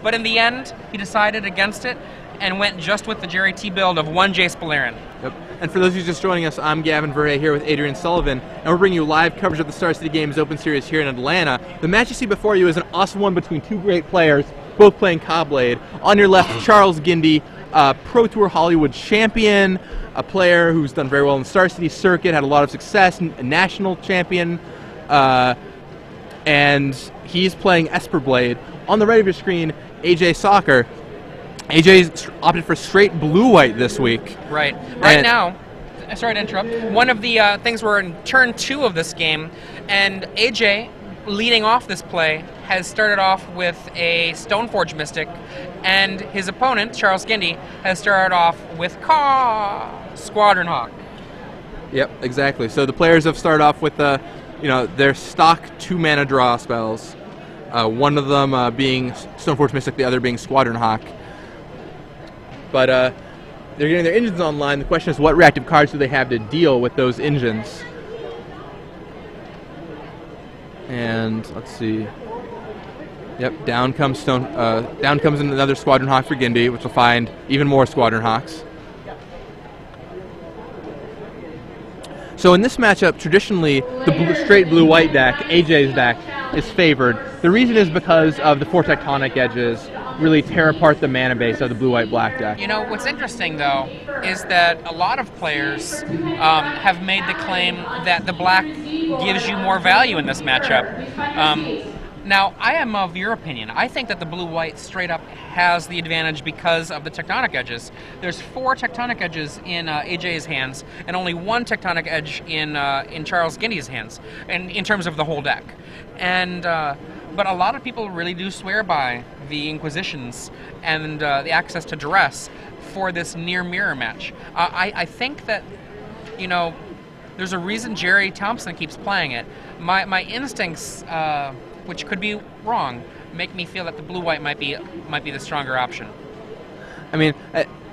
But in the end, he decided against it and went just with the Jerry T build of one Jace Balerion. Yep. And for those of you just joining us, I'm Gavin Verhey here with Adrian Sullivan, and we're bringing you live coverage of the Star City Games Open Series here in Atlanta. The match you see before you is an awesome one between two great players, both playing Cobblade. On your left, Charles Gindy, Pro Tour Hollywood champion, a player who's done very well in the Star City circuit, had a lot of success, a national champion, and he's playing Esperblade. On the right of your screen, AJ Sacher. AJ's opted for straight blue-white this week. Right. Right now, sorry to interrupt, one of the things we're in turn 2 of this game, and AJ, leading off this play, has started off with a Stoneforge Mystic, and his opponent, Charles Gindy, has started off with Squadron Hawk. Yep, exactly. So the players have started off with their stock 2-mana draw spells. One of them being Stoneforge Mystic, the other being Squadron Hawk. But they're getting their engines online. The question is, what reactive cards do they have to deal with those engines? And let's see. Yep, down comes another Squadron Hawk for Gindy, which will find even more Squadron Hawks. So in this matchup, traditionally, the straight blue-white deck, AJ's deck, is favored. The reason is because of the 4 Tectonic Edges really tear apart the mana base of the blue-white-black deck. You know, what's interesting, though, is that a lot of players have made the claim that the black gives you more value in this matchup. Now, I am of your opinion. I think that the blue-white straight-up has the advantage because of the Tectonic Edges. There's 4 Tectonic Edges in AJ's hands, and only 1 Tectonic Edge in Charles Gindy's hands, and in terms of the whole deck. And but a lot of people really do swear by the Inquisitions and the access to duress for this near-mirror match. I think that, you know, there's a reason Jerry Thompson keeps playing it. My instincts, which could be wrong, make me feel that the blue-white might be the stronger option. I mean,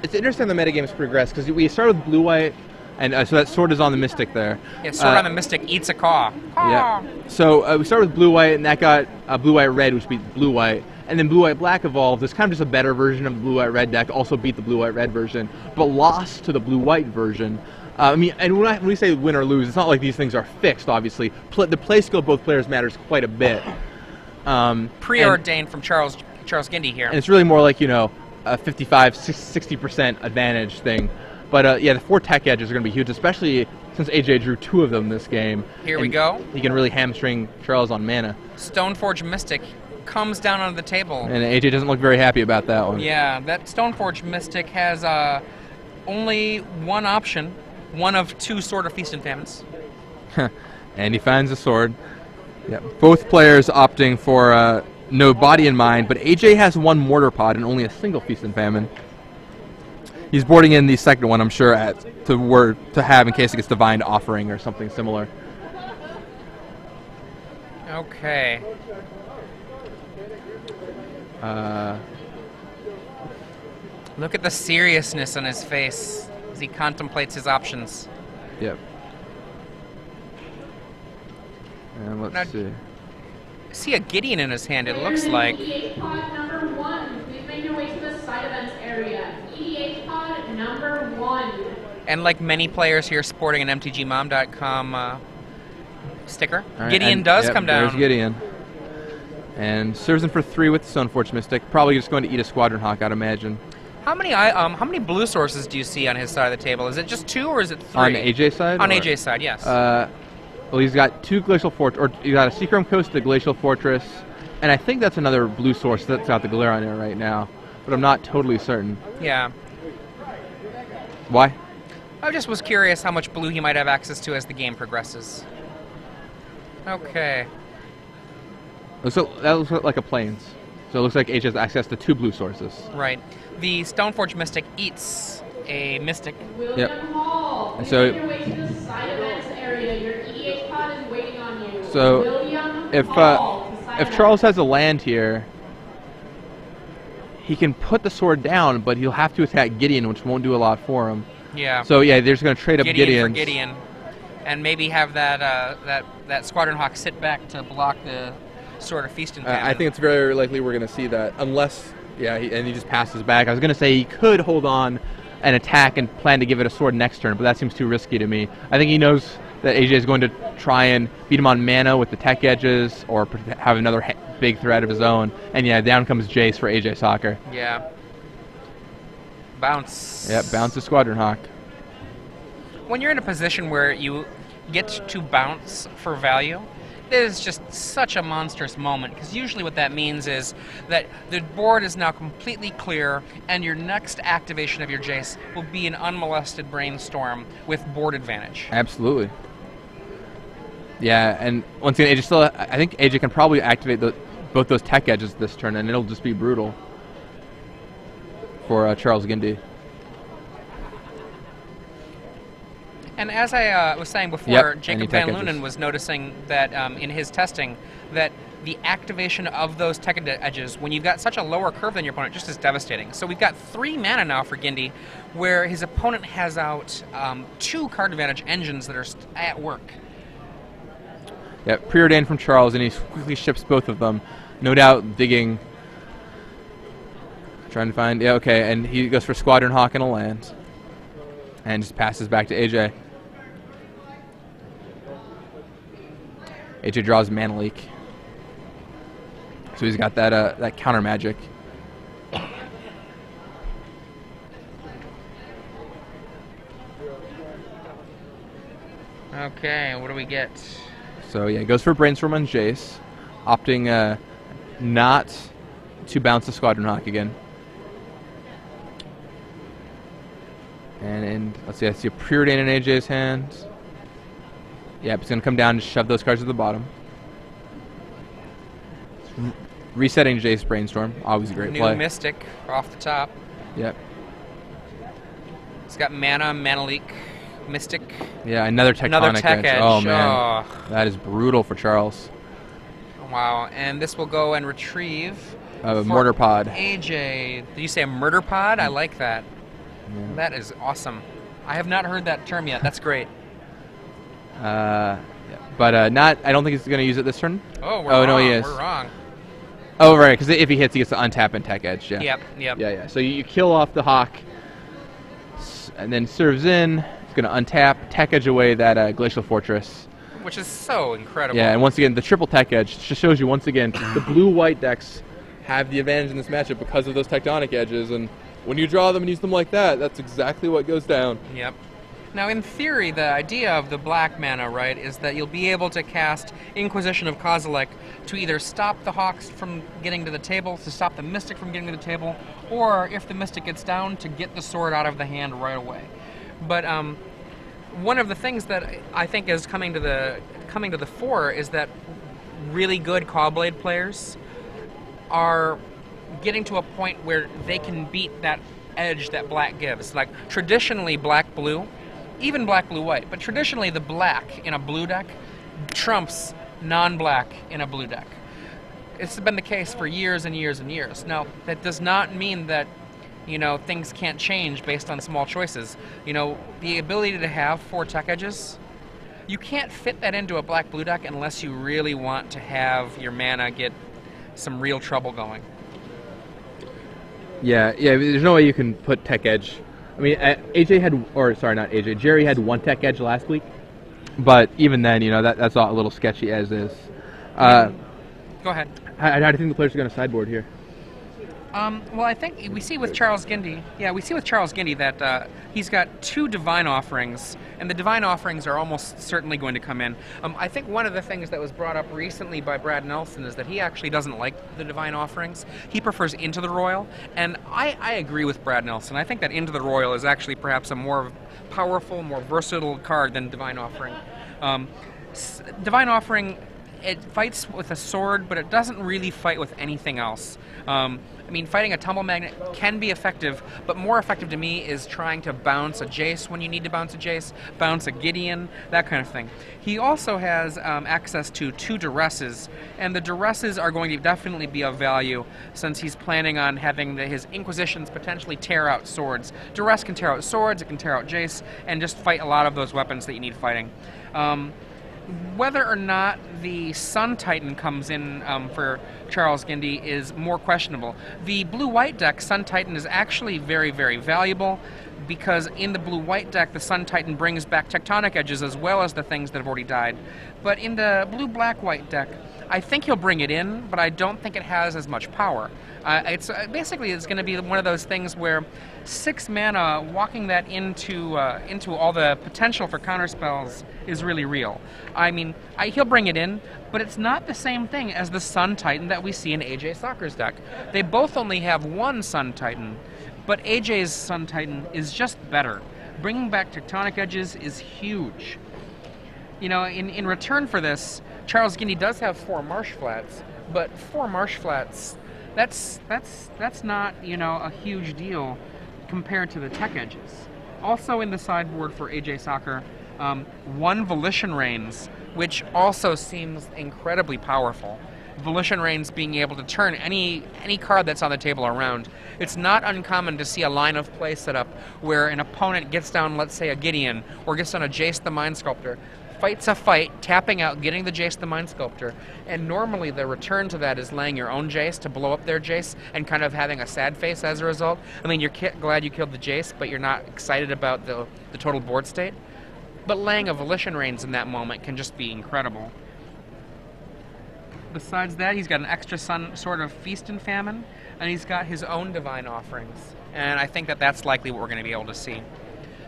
it's interesting the metagames progress, because we start with blue-white, and so that sword is on the Mystic there. Yeah, sword on the Mystic eats a caw. Yeah. So we start with blue-white, and that got blue-white-red, which beat blue-white. And then blue-white-black evolved. It's kind of just a better version of the blue-white-red deck, also beat the blue-white-red version, but lost to the blue-white version. I mean, and when we say win or lose, it's not like these things are fixed, obviously. The play skill of both players matters quite a bit. Preordained from Charles Gindy here. And it's really more like, you know, a 55-60% advantage thing. But yeah, the 4 tech edges are going to be huge, especially since AJ drew 2 of them this game. Here we go. He can really hamstring Charles on mana. Stoneforge Mystic comes down onto the table. And AJ doesn't look very happy about that one. Yeah, that Stoneforge Mystic has only one option, one of 2 Sword of Feast and Famines. And he finds a sword. Yeah, both players opting for no body in mind, but AJ has 1 Mortar Pod and only a single Feast and Famine. He's boarding in the second one, I'm sure, to have in case it gets Divine Offering or something similar. Okay. Look at the seriousness on his face as he contemplates his options. Yep. And let's see. I see a Gideon in his hand, it looks like. EDH pod number 1. Please make your way to the side events area. EDH pod number 1. And like many players here sporting an MTGMom.com sticker, Right, Gideon does come down. There's Gideon. And serves him for 3 with the Stoneforge Mystic. Probably just going to eat a Squadron Hawk, I'd imagine. How many blue sources do you see on his side of the table? Is it just 2 or is it 3? On AJ's side? On AJ's side, yes. Well, he's got 2 Glacial Fortress, or he's got a Seachrome Coast, the Glacial Fortress, and I think that's another blue source that's got the glare on it right now, but I'm not totally certain. Yeah. Why? I just was curious how much blue he might have access to as the game progresses. Okay. So that looks like a Plains. So it looks like AJ has access to 2 blue sources. Right. The Stoneforge Mystic eats a Mystic. William Hall, And so, make your way to the side events area. Your EDH pod is waiting on you. So William if Hall, if Charles has a land here, he can put the sword down, but he'll have to attack Gideon, which won't do a lot for him. Yeah. So yeah, they're just going to trade up Gideon for Gideon, and maybe have that Squadron Hawk sit back to block sort of feast and famine. I think it's very likely we're going to see that, unless, and he just passes back. I was going to say he could hold on and attack and plan to give it a sword next turn, but that seems too risky to me. I think he knows that AJ is going to try and beat him on mana with the tech edges or have another big threat of his own. And down comes Jace for AJ Sacher. Yeah. Bounce. Yep, bounce the Squadron Hawk. When you're in a position where you get to bounce for value, it is just such a monstrous moment, because usually what that means is that the board is now completely clear, and your next activation of your Jace will be an unmolested brainstorm with board advantage. Absolutely. Yeah, and once again, I think AJ can probably activate both those tech edges this turn, and it'll just be brutal for Charles Gindy. And as I was saying before, Jacob Van edges. Lunen was noticing that in his testing that the activation of those tech edges, when you've got such a lower curve than your opponent, just is devastating. So we've got 3 mana now for Gindy, where his opponent has out 2 card advantage engines that are at work. Yeah, preordained from Charles, and he quickly ships both of them. No doubt digging, trying to find, okay, and he goes for Squadron Hawk and a land, and just passes back to AJ. AJ draws Mana Leak. So he's got that counter magic. Okay, what do we get? So he goes for Brainstorm on Jace, opting not to bounce the Squadron Hawk again. And let's see, I see a Preordain in AJ's hand. Yep, it's going to come down and shove those cards to the bottom. Resetting Jace Brainstorm, always a great play. New Mystic off the top. Yep. It's got Mana Leak, Mystic. Yeah, another Tectonic Another Tech Edge. Oh, man. That is brutal for Charles. Wow, and this will go and retrieve Mortar Pod. AJ. Did you say a Murder Pod? I like that. Yeah. That is awesome. I have not heard that term yet. That's great. But not. I don't think he's going to use it this turn. Oh, we're wrong. No, he is. We're wrong. Oh, right, because if he hits, he gets to untap and tech edge. Yeah. Yep. Yeah. So you kill off the Hawk, and then serves in. He's going to untap, tech edge away that Glacial Fortress. Which is so incredible. Yeah, and once again, the triple tech edge just shows you once again the blue-white decks have the advantage in this matchup because of those Tectonic edges, and when you draw them and use them like that, that's exactly what goes down. Yep. Now, in theory, the idea of the black mana, right, is that you'll be able to cast Inquisition of Kozilek to either stop the Hawks from getting to the table, to stop the Mystic from getting to the table, or if the Mystic gets down, to get the sword out of the hand right away. But one of the things that I think is coming to the fore is that really good Cawblade players are getting to a point where they can beat that edge that black gives. Like, traditionally, black-blue, even black-blue-white, but traditionally the black in a blue deck trumps non-black in a blue deck. It's been the case for years and years and years. Now, that does not mean that, things can't change based on small choices. The ability to have 4 tech edges, you can't fit that into a black-blue deck unless you really want to have your mana get some real trouble going. Yeah, there's no way you can put tech edge. I mean, Jerry had 1 tech edge last week, but even then, that's all a little sketchy as is. Go ahead. How do you think the players are going to sideboard here? Well, I think we see with Charles Gindy, that he's got 2 Divine Offerings, and the Divine Offerings are almost certainly going to come in. I think one of the things that was brought up recently by Brad Nelson is that he actually doesn't like the Divine Offerings. He prefers Into the Royal, and I agree with Brad Nelson. I think that Into the Royal is actually perhaps a more powerful, more versatile card than Divine Offering. Divine Offering, it fights with a sword, but it doesn't really fight with anything else. Fighting a Tumble Magnet can be effective, but more effective to me is trying to bounce a Jace when you need to bounce a Jace, bounce a Gideon, that kind of thing. He also has access to 2 Duresses, and the Duresses are going to definitely be of value since he's planning on having his Inquisitions potentially tear out swords. Duress can tear out swords, it can tear out Jace, and just fight a lot of those weapons that you need fighting. Whether or not the Sun Titan comes in for Charles Gindy is more questionable. The blue-white deck, Sun Titan, is actually very, very valuable because in the blue-white deck, the Sun Titan brings back Tectonic Edges as well as the things that have already died. But in the blue-black-white deck, I think he'll bring it in, but I don't think it has as much power. It's going to be one of those things where 6 mana, walking that into all the potential for counterspells is really real. I mean, he'll bring it in, but it's not the same thing as the Sun Titan that we see in AJ Sacher's deck. They both only have 1 Sun Titan, but AJ's Sun Titan is just better. Bringing back Tectonic Edges is huge. You know, in return for this, Charles Gindy does have 4 Marsh Flats, but 4 Marsh Flats, that's not, you know, a huge deal compared to the Tech Edges. Also in the sideboard for AJ Sacher, 1 Volition Reigns, which also seems incredibly powerful. Volition Reigns being able to turn any card that's on the table around. It's not uncommon to see a line of play set up where an opponent gets down, let's say, a Gideon, or gets down a Jace the Mind Sculptor, fights a fight, tapping out, getting the Jace the Mind Sculptor, and normally the return to that is laying your own Jace to blow up their Jace and kind of having a sad face as a result. I mean, you're glad you killed the Jace, but you're not excited about the total board state. But laying a Volition Reigns in that moment can just be incredible. Besides that, he's got an extra sort of Feast and Famine, and he's got his own Divine Offerings. And I think that that's likely what we're going to be able to see.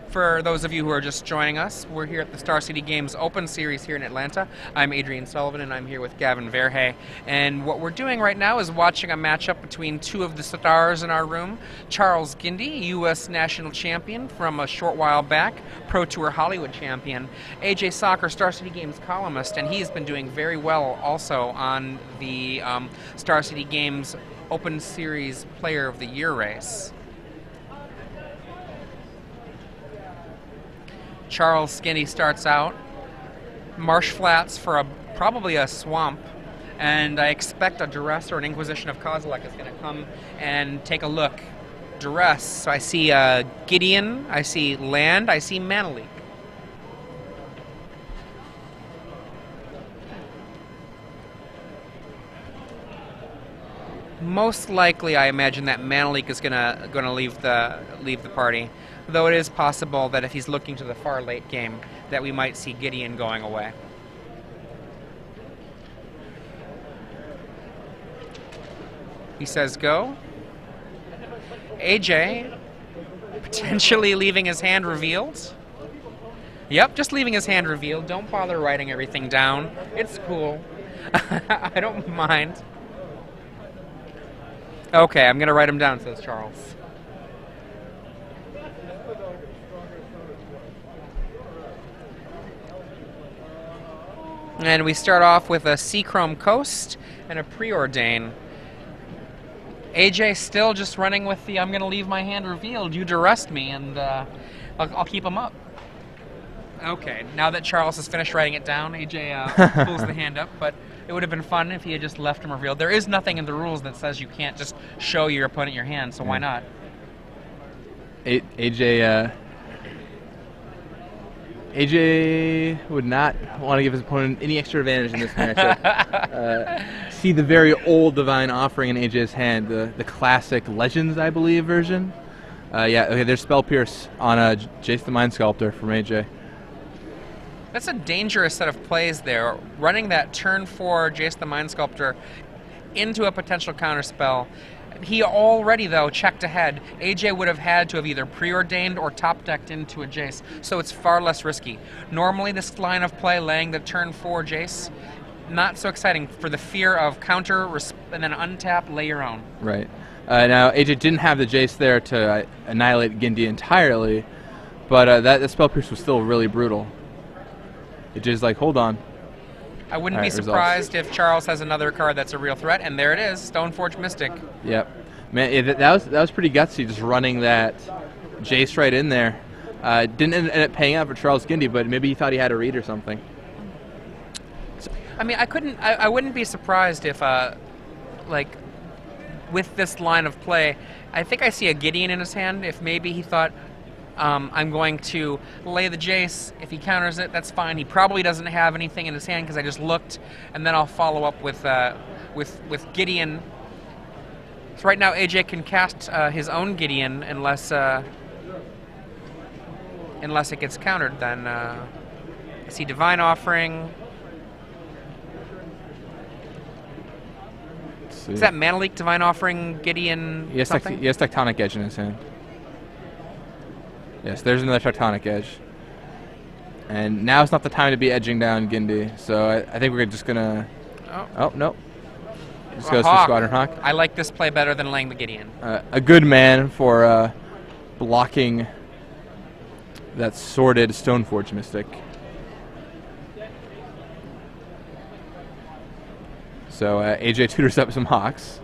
For those of you who are just joining us, we're here at the Star City Games Open Series here in Atlanta. I'm Adrian Sullivan, and I'm here with Gavin Verhey. And what we're doing right now is watching a matchup between 2 of the stars in our room. Charles Gindy, U.S. National Champion from a short while back, Pro Tour Hollywood Champion. AJ Sacher, Star City Games columnist, and he's been doing very well also on the Star City Games Open Series Player of the Year race. Charles Gindy starts out, Marsh Flats for probably a Swamp, and I expect a Duress or an Inquisition of Kozilek is going to come and take a look. Duress, so I see Gideon, I see Land, I see Mana-Leak. Most likely, I imagine that Mana-Leak is gonna leave the party. Though it is possible that if he's looking to the far late game, that we might see Gideon going away. He says go. AJ potentially leaving his hand revealed. Yep, just leaving his hand revealed. Don't bother writing everything down. It's cool. I don't mind. Okay, I'm going to write him down, says Charles. And we start off with a Seachrome Coast and a Preordain. AJ still just running with the I'm going to leave my hand revealed. You duressed me, and I'll keep him up. Okay, now that Charles has finished writing it down, AJ pulls the hand up, but it would have been fun if he had just left him revealed. There is nothing in the rules that says you can't just show your opponent your hand, so why not? AJ would not want to give his opponent any extra advantage in this matchup. See the very old Divine Offering in AJ's hand, the classic Legends, I believe, version. Yeah, okay, there's Spell Pierce on Jace the Mind Sculptor from AJ. That's a dangerous set of plays there. Running that turn 4 Jace the Mind Sculptor into a potential counterspell. He already, though, checked ahead. AJ would have had to have either preordained or top-decked into a Jace, so it's far less risky. Normally, this line of play, laying the turn 4 Jace, not so exciting for the fear of counter and then untap, lay your own. Right. Now, AJ didn't have the Jace there to annihilate Gindy entirely, but that Spell Pierce was still really brutal. AJ's like, hold on. I wouldn't be surprised if Charles has another card that's a real threat, and there it is, Stoneforge Mystic. Yep. Man, that was pretty gutsy, just running that Jace right in there. Didn't end up paying out for Charles Gindy, but maybe he thought he had a read or something. I mean, I wouldn't be surprised if, like, with this line of play, I think I see a Gideon in his hand. If maybe he thought, I'm going to lay the Jace. If he counters it, that's fine. He probably doesn't have anything in his hand because I just looked, and then I'll follow up with Gideon. So right now AJ can cast his own Gideon unless it gets countered. Then I see Divine Offering. Is that Mana Leak, Divine Offering, Gideon? He has Tectonic Edge in his hand. Yes, there's another Tectonic Edge. And now it's not the time to be edging down Gindy, so I think we're just gonna. Oh no! Just goes for Squadron Hawk. I like this play better than laying the Gideon. A good man for blocking that sordid Stoneforge Mystic. So AJ tutors up some Hawks.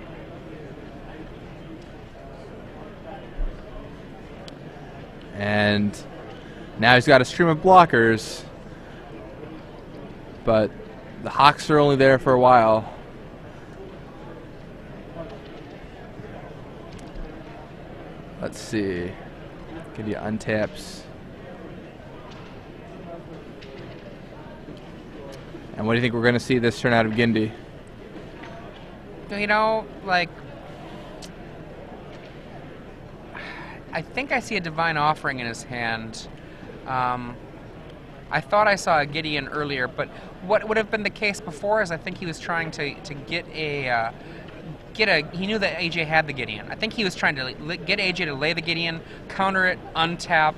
And now he's got a stream of blockers. But the Hawks are only there for a while. Let's see. Give you untaps. And what do you think we're going to see this turn out of Gindy? You know, like, I think I see a Divine Offering in his hand. I thought I saw a Gideon earlier, but what would have been the case before is I think he was trying to get a he knew that AJ had the Gideon. I think he was trying to get AJ to lay the Gideon, counter it, untap,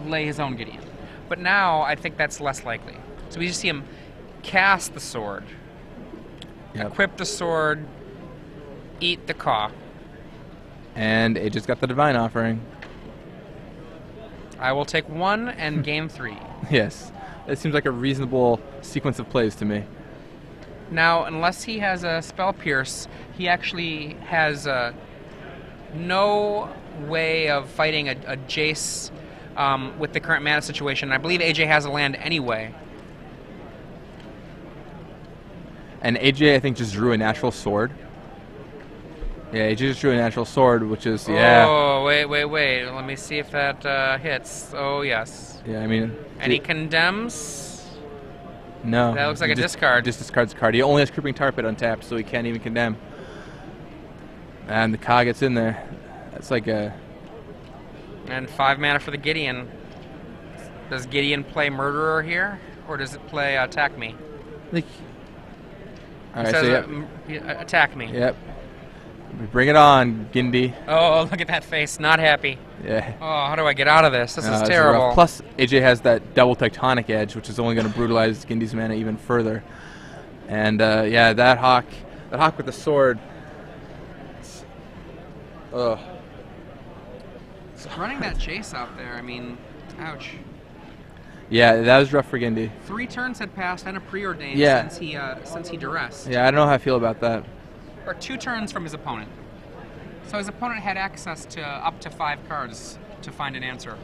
lay his own Gideon. But now I think that's less likely. So we just see him cast the sword. Yep. Equip the sword, eat the caw. And AJ's got the Divine Offering. I will take one and game 3. Yes. It seems like a reasonable sequence of plays to me. Now, unless he has a Spell Pierce, he actually has no way of fighting a Jace with the current mana situation. I believe AJ has a land anyway. And AJ, I think, just drew a natural sword. Yeah, AJ just drew a natural sword, which is, yeah. Oh, wait. Let me see if that hits. Oh, yes. Yeah, I mean. And he condemns? No. That looks like a discard. Just discards a card. He only has Creeping Tar Pit untapped, so he can't even condemn. And the Ka gets in there. That's like a... And 5 mana for the Gideon. Does Gideon play Murderer here? Or does it play Attack Me? All right, so attack me. Yep. Bring it on, Gindy. Oh, look at that face. Not happy. Yeah. Oh, how do I get out of this? This is terrible. Plus, AJ has that double Tectonic Edge, which is only going to brutalize Gindy's mana even further. And, yeah, that Hawk with the sword. Ugh. Running that Jace out there, I mean, ouch. Yeah, that was rough for Gindy. 3 turns had passed and a preordained since he duressed. Yeah, I don't know how I feel about that. Or 2 turns from his opponent. So his opponent had access to up to 5 cards to find an answer.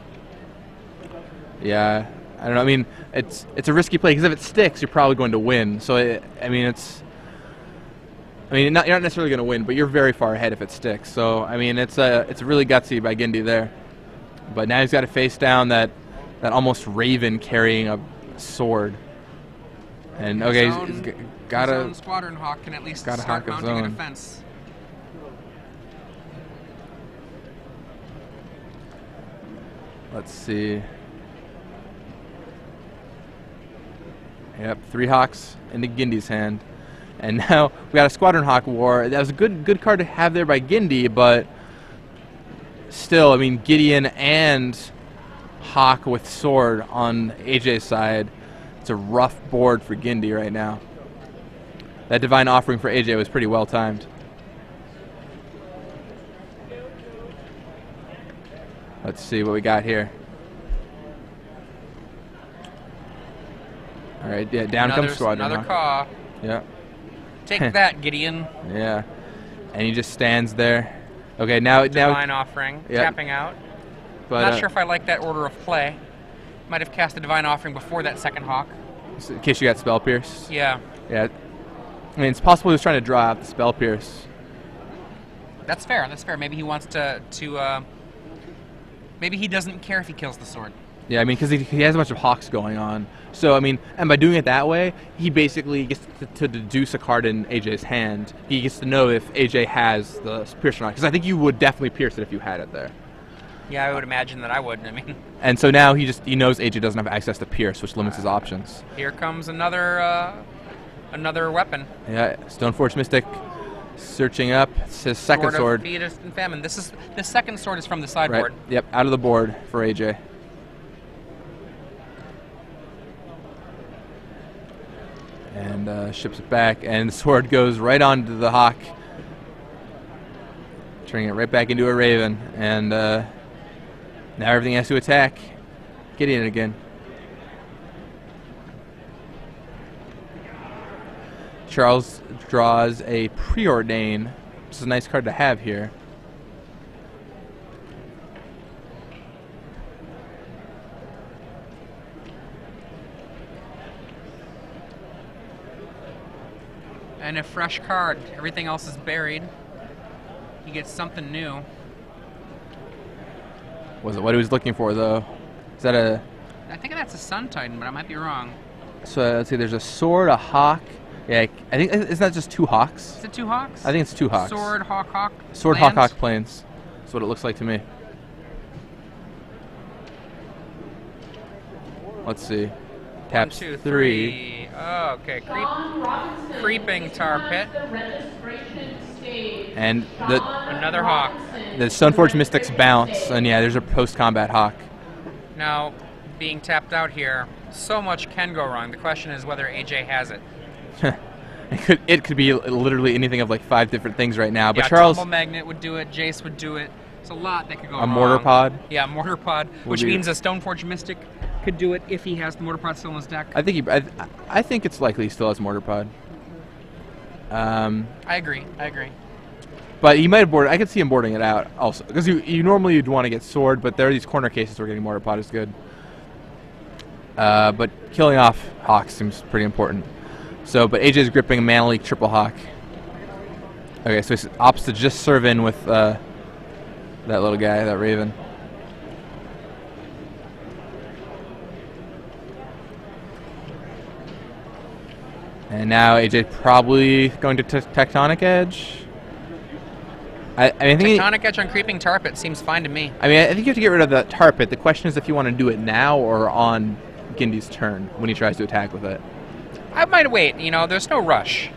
Yeah, I don't know. I mean, it's a risky play because if it sticks, you're probably going to win. So you're not necessarily going to win, but you're very far ahead if it sticks. So I mean, it's really gutsy by Gindy there. But now he's got to face down that almost Raven carrying a sword. And okay, he's got his own Squadron Hawk can at least start mounting a defense. Let's see. Yep, 3 Hawks into Gindy's hand. And now we got a Squadron Hawk War. That was a good card to have there by Gindy, but still, I mean, Gideon and Hawk with sword on AJ's side. It's a rough board for Gindy right now. That Divine Offering for AJ was pretty well timed. Let's see what we got here. All right, yeah, down comes Squadron. Another Ka. Yeah. Take that, Gideon. Yeah. And he just stands there. Okay, now Divine Offering, tapping out. But, not sure if I like that order of play. Might have cast a Divine Offering before that second Hawk. In case you got Spell Pierce. Yeah. Yeah. I mean, it's possible he was trying to draw out the Spell Pierce. That's fair. Maybe he wants to Maybe he doesn't care if he kills the sword. Yeah, I mean, because he has a bunch of hawks going on. So, I mean, and by doing it that way, he basically gets to deduce a card in AJ's hand. He gets to know if AJ has the pierce or not. Because I think you would definitely pierce it if you had it there. Yeah, I would imagine that I would. I mean, and so now he knows AJ doesn't have access to pierce, which limits his options. Here comes another weapon. Yeah, Stoneforge Mystic searching up. It's his second sword. Of Fetus and Famine. The second sword is from the sideboard. Right. Yep, out of the board for AJ. And ships it back, and the sword goes right onto the hawk, turning it right back into a raven. And now everything has to attack. Getting it again. Charles draws a Preordain, which is a nice card to have here. And a fresh card. Everything else is buried. He gets something new. Was it what he was looking for, though? Is that a... I think that's a Sun Titan, but I might be wrong. So let's see, there's a sword, a hawk. Yeah, I think, isn't that just two hawks? Is it two hawks? I think it's two hawks. Sword, hawk, hawk. Sword, plains? hawk, plains. That's what it looks like to me. Let's see. Taps 1, 2, 3. Oh, okay. Creeping tar pit. And another hawk. The Stoneforge Mystics bounce, and yeah, there's a post-combat hawk. Now, being tapped out here, so much can go wrong. The question is whether AJ has it. It could be literally anything of like 5 different things right now. But yeah, Charles, Tumble Magnet would do it. Jace would do it. It's a lot that could go wrong. A Mortar Pod. Yeah, Mortar Pod, which means a Stoneforge Mystic could do it if he has the Mortar Pod still in his deck. I think it's likely he still has Mortar Pod. I agree. But he might have boarded. I could see him boarding it out also, because you normally you'd want to get sword, but there are these corner cases where getting Mortar Pod is good. But killing off hawks seems pretty important. So, but AJ's gripping a Mana Leak triple hawk. Okay, so he opts to just serve in with that little guy, that raven. And now AJ probably going to Tectonic Edge. I think Tectonic Edge on Creeping Tar Pit seems fine to me. I mean, I think you have to get rid of the Tar Pit. The question is if you want to do it now or on Gindy's turn when he tries to attack with it. I might wait. You know, there's no rush.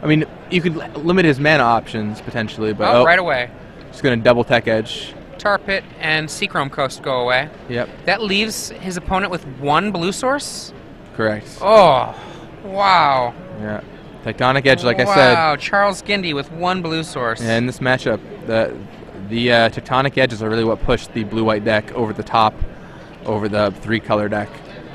I mean, you could limit his mana options potentially, but right away. Just going to double Tech Edge. Tar Pit and Seachrome Coast go away. Yep. That leaves his opponent with 1 blue source? Correct. Oh, wow. Yeah. Tectonic Edge, like I said. Wow, Charles Gindy with 1 blue source. Yeah, in this matchup, the Tectonic Edges are really what pushed the blue-white deck over the top, over the 3-color deck.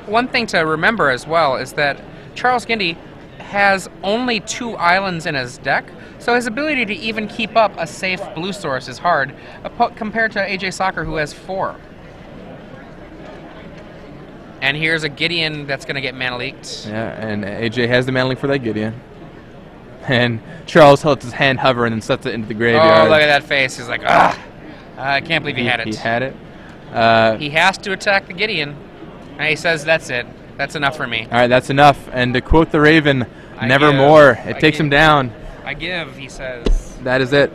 One thing to remember as well is that Charles Gindy has only 2 islands in his deck, so his ability to even keep up a safe blue source is hard, compared to AJ Sacher, who has 4. And here's a Gideon that's going to get mana leaked. Yeah, and AJ has the mana leak for that Gideon. And Charles lets his hand hover and then sets it into the graveyard. Oh, look at that face. He's like, ah! I can't believe he had it. He had it. He has to attack the Gideon. And he says, that's it. That's enough for me. All right, that's enough. And to quote the Raven, nevermore. It takes him down. I give, he says. That is it.